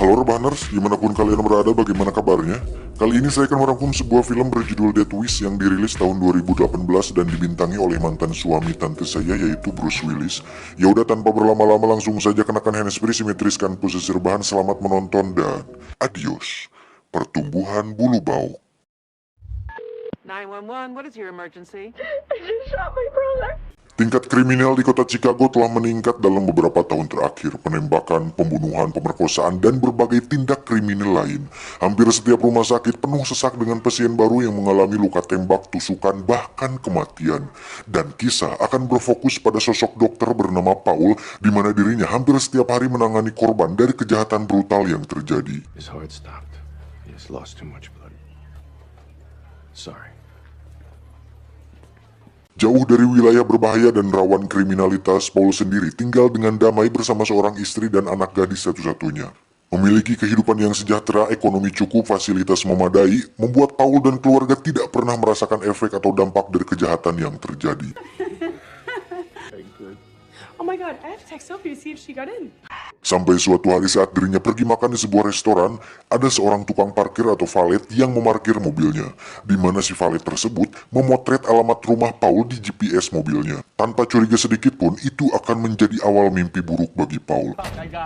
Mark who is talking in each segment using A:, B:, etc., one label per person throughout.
A: Halo Rebahaners, dimanapun kalian berada, bagaimana kabarnya? Kali ini saya akan merangkum sebuah film berjudul Death Wish yang dirilis tahun 2018 dan dibintangi oleh mantan suami tante saya yaitu Bruce Willis. Ya udah, tanpa berlama-lama langsung saja kenakan handsfree, simetriskan posisi rebahan, selamat menonton dan adios. Pertumbuhan bulu bau.
B: 911, what is your emergency?
C: I just shot my brother.
A: Tingkat kriminal di kota Chicago telah meningkat dalam beberapa tahun terakhir. Penembakan, pembunuhan, pemerkosaan, dan berbagai tindak kriminal lain. Hampir setiap rumah sakit penuh sesak dengan pasien baru yang mengalami luka tembak, tusukan, bahkan kematian. Dan kisah akan berfokus pada sosok dokter bernama Paul, di mana dirinya hampir setiap hari menangani korban dari kejahatan brutal yang terjadi.
D: His heart stopped. He has lost too much blood. Sorry.
A: Jauh dari wilayah berbahaya dan rawan kriminalitas, Paul sendiri tinggal dengan damai bersama seorang istri dan anak gadis satu-satunya. Memiliki kehidupan yang sejahtera, ekonomi cukup, fasilitas memadai, membuat Paul dan keluarga tidak pernah merasakan efek atau dampak dari kejahatan yang terjadi.
C: Oh my god, I have to text Sophie to see if she got in.
A: Sampai suatu hari saat dirinya pergi makan di sebuah restoran, ada seorang tukang parkir atau valet yang memarkir mobilnya, di mana si valet tersebut memotret alamat rumah Paul di GPS mobilnya. Tanpa curiga sedikit pun, itu akan menjadi awal mimpi buruk bagi Paul.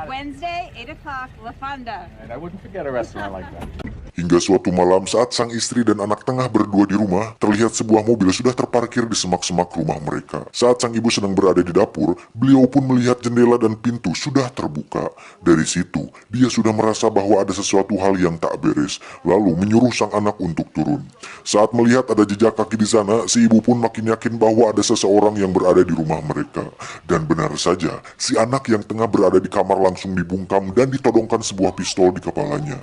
E: Wednesday, 8 o'clock, La Fonda.
D: And I wouldn't forget a restaurant like that.
A: Hingga suatu malam saat sang istri dan anak tengah berdua di rumah, terlihat sebuah mobil sudah terparkir di semak-semak rumah mereka. Saat sang ibu sedang berada di dapur, beliau pun melihat jendela dan pintu sudah terbuka. Dari situ, dia sudah merasa bahwa ada sesuatu hal yang tak beres, lalu menyuruh sang anak untuk turun. Saat melihat ada jejak kaki di sana, si ibu pun makin yakin bahwa ada seseorang yang berada di rumah mereka. Dan benar saja, si anak yang tengah berada di kamar langsung dibungkam dan ditodongkan sebuah pistol di kepalanya.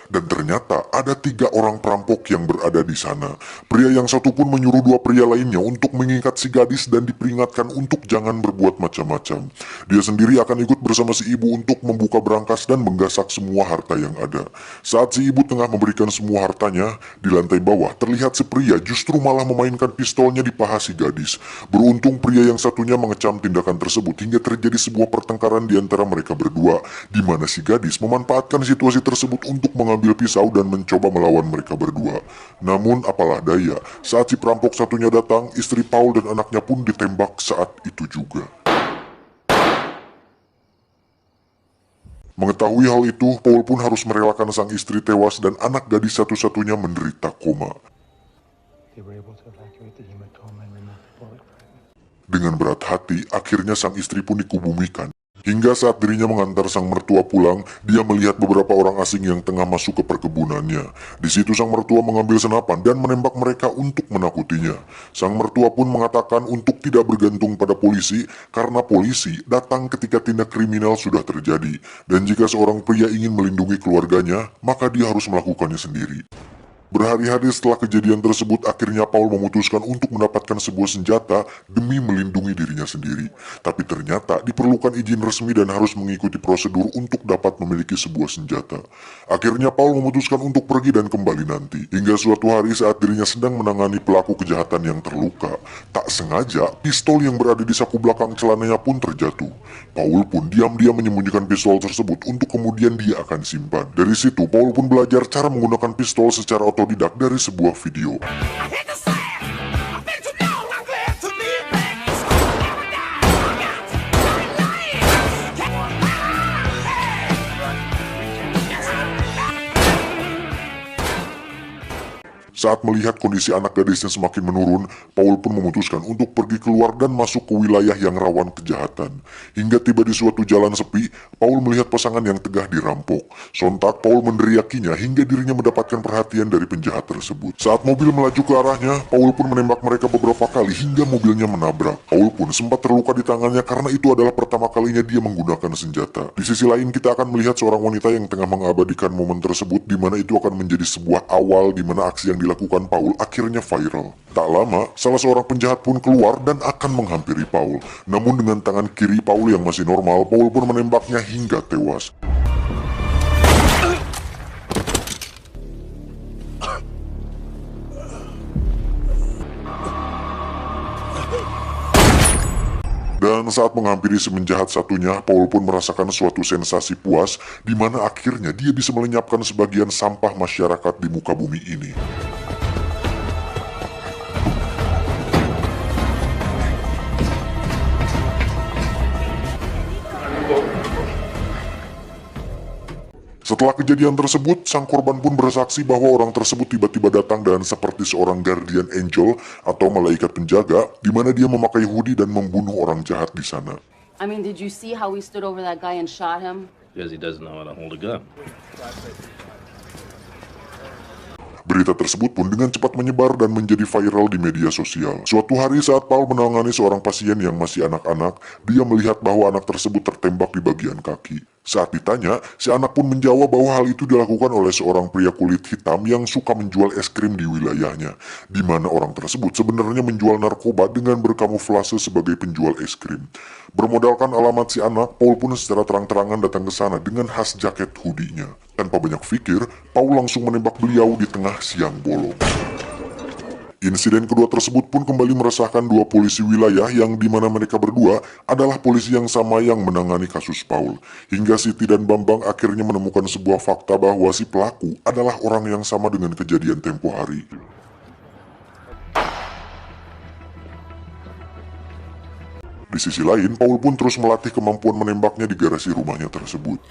A: Dan ternyata ada 3 orang perampok yang berada di sana. Pria yang satu pun menyuruh 2 pria lainnya untuk mengikat si gadis dan diperingatkan untuk jangan berbuat macam-macam. Dia sendiri akan ikut bersama si ibu untuk membuka berangkas dan menggasak semua harta yang ada. Saat si ibu tengah memberikan semua hartanya, di lantai bawah terlihat si pria justru malah memainkan pistolnya di paha si gadis. Beruntung pria yang satunya mengecam tindakan tersebut hingga terjadi sebuah pertengkaran di antara mereka berdua, di mana si gadis memanfaatkan situasi tersebut untuk mengambil pisau dan mencoba melawan mereka berdua. Namun apalah daya, saat si perampok satunya datang, istri Paul dan anaknya pun ditembak saat itu juga. Mengetahui hal itu, Paul pun harus merelakan sang istri tewas dan anak gadis satu-satunya menderita koma. Dengan berat hati, akhirnya sang istri pun dikubumikan. Hingga saat dirinya mengantar sang mertua pulang, dia melihat beberapa orang asing yang tengah masuk ke perkebunannya. Di situ sang mertua mengambil senapan dan menembak mereka untuk menakutinya. Sang mertua pun mengatakan untuk tidak bergantung pada polisi, karena polisi datang ketika tindak kriminal sudah terjadi. Dan jika seorang pria ingin melindungi keluarganya, maka dia harus melakukannya sendiri. Berhari-hari setelah kejadian tersebut, akhirnya Paul memutuskan untuk mendapatkan sebuah senjata demi melindungi dirinya sendiri. Tapi ternyata diperlukan izin resmi dan harus mengikuti prosedur untuk dapat memiliki sebuah senjata. Akhirnya Paul memutuskan untuk pergi dan kembali nanti. Hingga suatu hari saat dirinya sedang menangani pelaku kejahatan yang terluka, tak sengaja pistol yang berada di saku belakang celananya pun terjatuh. Paul pun diam-diam menyembunyikan pistol tersebut untuk kemudian dia akan simpan. Dari situ Paul pun belajar cara menggunakan pistol secara otodidak dari sebuah video. Saat melihat kondisi anak gadisnya semakin menurun, Paul pun memutuskan untuk pergi keluar dan masuk ke wilayah yang rawan kejahatan. Hingga tiba di suatu jalan sepi, Paul melihat pasangan yang tengah dirampok. Sontak Paul meneriakinya hingga dirinya mendapatkan perhatian dari penjahat tersebut. Saat mobil melaju ke arahnya, Paul pun menembak mereka beberapa kali hingga mobilnya menabrak. Paul pun sempat terluka di tangannya karena itu adalah pertama kalinya dia menggunakan senjata. Di sisi lain kita akan melihat seorang wanita yang tengah mengabadikan momen tersebut, di mana itu akan menjadi sebuah awal di mana aksi yang dilakukan Paul akhirnya viral. Tak lama, salah seorang penjahat pun keluar dan akan menghampiri Paul. Namun dengan tangan kiri Paul yang masih normal, Paul pun menembaknya hingga tewas. Dan saat menghampiri si menjahat satunya, Paul pun merasakan suatu sensasi puas di mana akhirnya dia bisa melenyapkan sebagian sampah masyarakat di muka bumi ini. Setelah kejadian tersebut, sang korban pun bersaksi bahwa orang tersebut tiba-tiba datang dan seperti seorang guardian angel atau malaikat penjaga, di mana dia memakai hoodie dan membunuh orang jahat di sana.
B: I mean, did you see how we stood over that guy and shot him?
F: Because he doesn't know how to hold a gun.
A: Berita tersebut pun dengan cepat menyebar dan menjadi viral di media sosial. Suatu hari saat Paul menangani seorang pasien yang masih anak-anak, dia melihat bahwa anak tersebut tertembak di bagian kaki. Saat ditanya, si anak pun menjawab bahwa hal itu dilakukan oleh seorang pria kulit hitam yang suka menjual es krim di wilayahnya, di mana orang tersebut sebenarnya menjual narkoba dengan berkamuflase sebagai penjual es krim. Bermodalkan alamat si anak, Paul pun secara terang-terangan datang ke sana dengan khas jaket hoodie-nya. Tanpa banyak pikir, Paul langsung menembak beliau di tengah siang bolong. Insiden kedua tersebut pun kembali meresahkan dua polisi wilayah yang dimana mereka berdua adalah polisi yang sama yang menangani kasus Paul. Hingga Siti dan Bambang akhirnya menemukan sebuah fakta bahwa si pelaku adalah orang yang sama dengan kejadian tempo hari. Di sisi lain, Paul pun terus melatih kemampuan menembaknya di garasi rumahnya tersebut.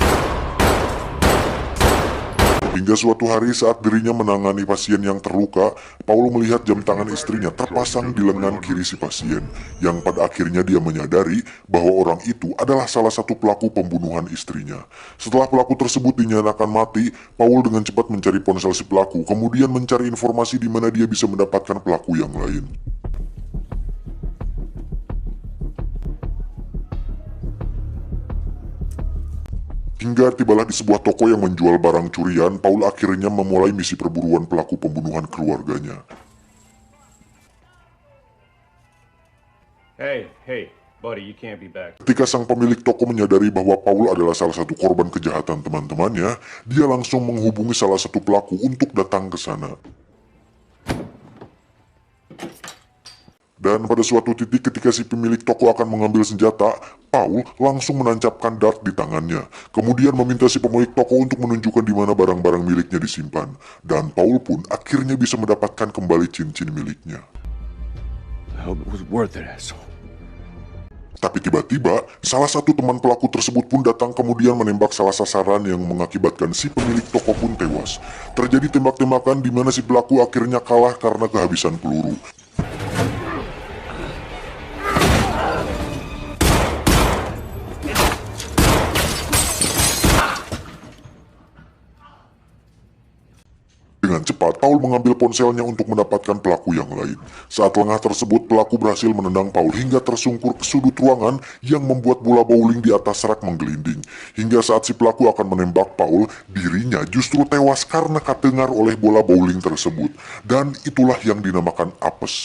A: Hingga suatu hari saat dirinya menangani pasien yang terluka, Paul melihat jam tangan istrinya terpasang di lengan kiri si pasien, yang pada akhirnya dia menyadari bahwa orang itu adalah salah satu pelaku pembunuhan istrinya. Setelah pelaku tersebut dinyatakan mati, Paul dengan cepat mencari ponsel si pelaku, kemudian mencari informasi di mana dia bisa mendapatkan pelaku yang lain. Hingga tibalah di sebuah toko yang menjual barang curian, Paul akhirnya memulai misi perburuan pelaku pembunuhan keluarganya.
D: Hey, buddy, you can't be back.
A: Ketika sang pemilik toko menyadari bahwa Paul adalah salah satu korban kejahatan teman-temannya, dia langsung menghubungi salah satu pelaku untuk datang ke sana. Dan pada suatu titik ketika si pemilik toko akan mengambil senjata, Paul langsung menancapkan dart di tangannya. Kemudian meminta si pemilik toko untuk menunjukkan di mana barang-barang miliknya disimpan. Dan Paul pun akhirnya bisa mendapatkan kembali cincin miliknya.
D: I hope it was worth it, asshole.
A: Tapi tiba-tiba, salah satu teman pelaku tersebut pun datang kemudian menembak salah sasaran yang mengakibatkan si pemilik toko pun tewas. Terjadi tembak-tembakan di mana si pelaku akhirnya kalah karena kehabisan peluru. Dengan cepat, Paul mengambil ponselnya untuk mendapatkan pelaku yang lain. Saat lengah tersebut, pelaku berhasil menendang Paul hingga tersungkur ke sudut ruangan yang membuat bola bowling di atas rak menggelinding. Hingga saat si pelaku akan menembak Paul, dirinya justru tewas karena katengar oleh bola bowling tersebut. Dan itulah yang dinamakan apes.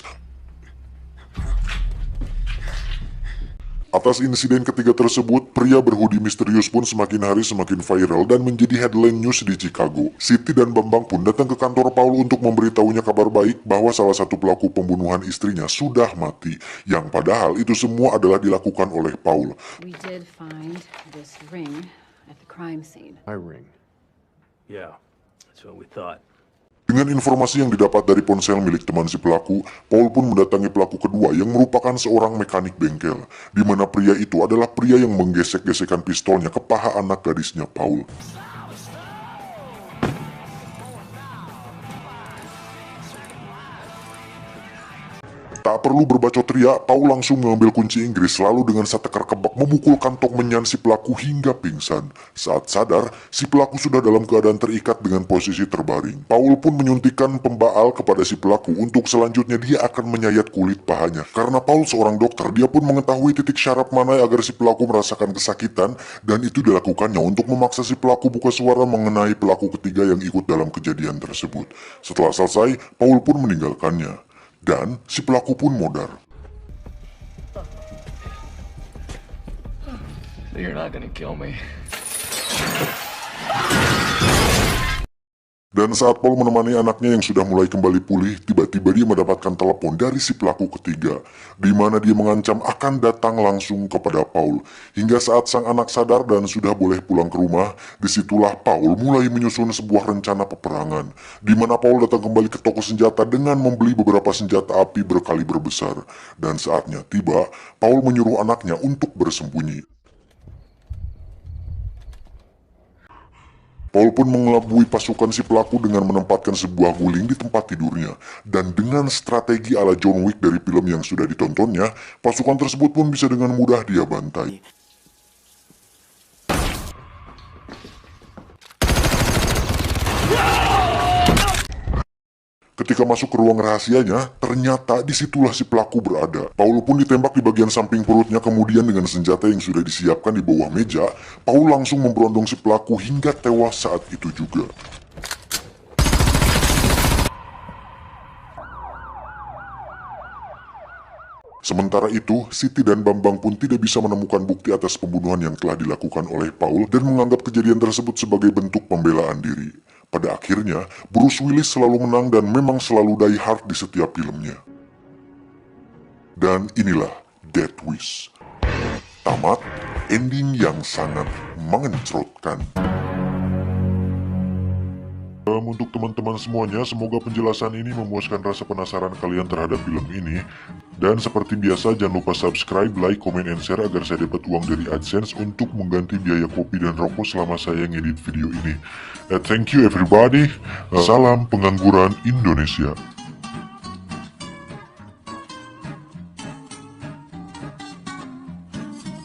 A: Atas insiden ketiga tersebut, pria berhoodie misterius pun semakin hari semakin viral dan menjadi headline news di Chicago. Siti dan Bambang pun datang ke kantor Paul untuk memberitahunya kabar baik bahwa salah satu pelaku pembunuhan istrinya sudah mati. Yang padahal itu semua adalah dilakukan oleh Paul.
B: We did find this ring at the crime scene.
D: My ring.
F: Yeah, that's what we thought.
A: Dengan informasi yang didapat dari ponsel milik teman si pelaku, Paul pun mendatangi pelaku kedua yang merupakan seorang mekanik bengkel, di mana pria itu adalah pria yang menggesek-gesekkan pistolnya ke paha anak gadisnya Paul. Tak perlu berbacot ria, Paul langsung mengambil kunci Inggris lalu dengan setekar kebak memukul kantong menyan si pelaku hingga pingsan. Saat sadar, si pelaku sudah dalam keadaan terikat dengan posisi terbaring. Paul pun menyuntikkan pembaal kepada si pelaku untuk selanjutnya dia akan menyayat kulit pahanya. Karena Paul seorang dokter, dia pun mengetahui titik syaraf mana agar si pelaku merasakan kesakitan dan itu dilakukannya untuk memaksa si pelaku buka suara mengenai pelaku ketiga yang ikut dalam kejadian tersebut. Setelah selesai, Paul pun meninggalkannya. Dan si pelaku pun modar.
G: You're not gonna kill me.
A: Dan saat Paul menemani anaknya yang sudah mulai kembali pulih, tiba-tiba dia mendapatkan telepon dari si pelaku ketiga, di mana dia mengancam akan datang langsung kepada Paul. Hingga saat sang anak sadar dan sudah boleh pulang ke rumah, disitulah Paul mulai menyusun sebuah rencana peperangan, di mana Paul datang kembali ke toko senjata dengan membeli beberapa senjata api berkaliber besar. Dan saatnya tiba, Paul menyuruh anaknya untuk bersembunyi. Paul pun mengelabui pasukan si pelaku dengan menempatkan sebuah guling di tempat tidurnya. Dan dengan strategi ala John Wick dari film yang sudah ditontonnya, pasukan tersebut pun bisa dengan mudah dia bantai. Ketika masuk ke ruang rahasianya, ternyata disitulah si pelaku berada. Paul pun ditembak di bagian samping perutnya, kemudian dengan senjata yang sudah disiapkan di bawah meja, Paul langsung memberondong si pelaku hingga tewas saat itu juga. Sementara itu, Siti dan Bambang pun tidak bisa menemukan bukti atas pembunuhan yang telah dilakukan oleh Paul dan menganggap kejadian tersebut sebagai bentuk pembelaan diri. Pada akhirnya, Bruce Willis selalu menang dan memang selalu die hard di setiap filmnya. Dan inilah Death Wish. Tamat, ending yang sangat mengencrotkan. Untuk teman-teman semuanya, semoga penjelasan ini memuaskan rasa penasaran kalian terhadap film ini. Dan seperti biasa, jangan lupa subscribe, like, comment, and share agar saya dapat uang dari AdSense untuk mengganti biaya kopi dan rokok selama saya ngedit video ini. Thank you everybody. Salam pengangguran Indonesia.